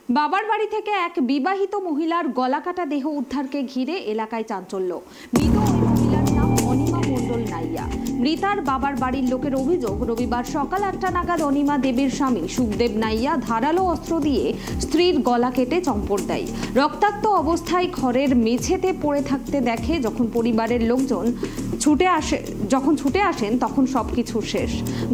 বাবার বাড়ি থেকে এক বিবাহিত মহিলার গলাকাটা দেহ উদ্ধারকে ঘিরে এলাকায় চাঞ্চল্য। মৃত ওই মহিলার নাম অনিমা মণ্ডল নাইয়া। মৃতার বাবার বাড়ির লোকের অভিযোগ, রবিবার সকাল 8টা নাগাদ অনিমা দেবীর স্বামী সুখদেব নাইয়া ধারালো অস্ত্র দিয়ে স্ত্রীর গলা কেটে চম্পট দেয়। রক্তাক্ত অবস্থায় ঘরের মেঝেতে পড়ে থাকতে দেখে যখন পরিবারের লোকজন ছুটে আসেন তখন সবকিছু শেষ।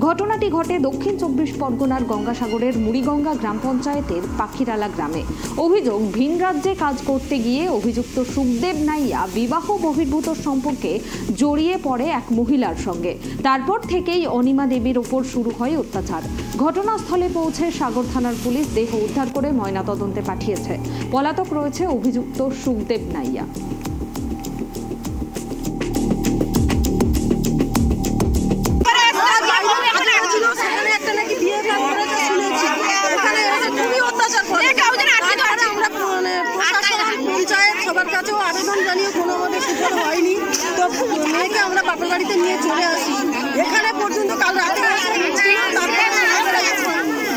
ঘটনাটি ঘটে দক্ষিণ 24 পরগনার গঙ্গাসাগরের মুড়িগঙ্গা গ্রাম পঞ্চায়েতের পাখিরালা গ্রামে। অভিযোগ, ভিন রাজ্যে কাজ করতে গিয়ে অভিযুক্ত সুখদেব নাইয়া বিবাহ বহির্ভূত সম্পর্কে জড়িয়ে পড়ে এক মহিলার সঙ্গে। তারপর থেকেই অনিমা দেবীর ওপর শুরু হয় অত্যাচার। ঘটনাস্থলে পৌঁছে সাগর থানার পুলিশ দেহ উদ্ধার করে ময়নাতদন্তে পাঠিয়েছে। পলাতক রয়েছে অভিযুক্ত সুখদেব নাইয়া। সবার কাছেও আবেদন জানিয়ে কোনো আমাদের সুফল হয়নি। তো মেয়েকে আমরা বাপের বাড়িতে নিয়ে চলে আসি। এখানে পর্যন্ত কাল রাতে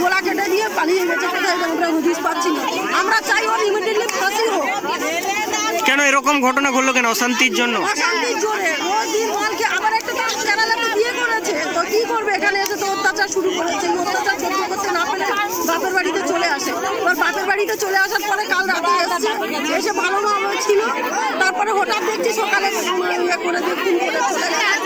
গোলা কেটে দিয়ে পালিয়ে গেছে, কোথায় আমরা হদিস পাচ্ছি না। আমরা চাই ওর ইমিডিয়েটলি ফাঁসি হোক। কেন এরকম ঘটনা ঘটলো কেন? অশান্তির জন্য? অশান্তির জোরে ও দিনকে আবার একটা চ্যানেলে বিয়ে করেছে, তো কি করবে? এখানে এসে তো অত্যাচার শুরু করেছে। অত্যাচার সহ্য করতে না পেরে বাপের বাড়িতে চলে আসে। এবার বাপের বাড়িতে চলে আসার পরে কাল রাতে এসে ভালো ভালো ছিল। তারপরে হঠাৎ দেখছি সকালে ইয়ে করে দেখুন চলে গেছে।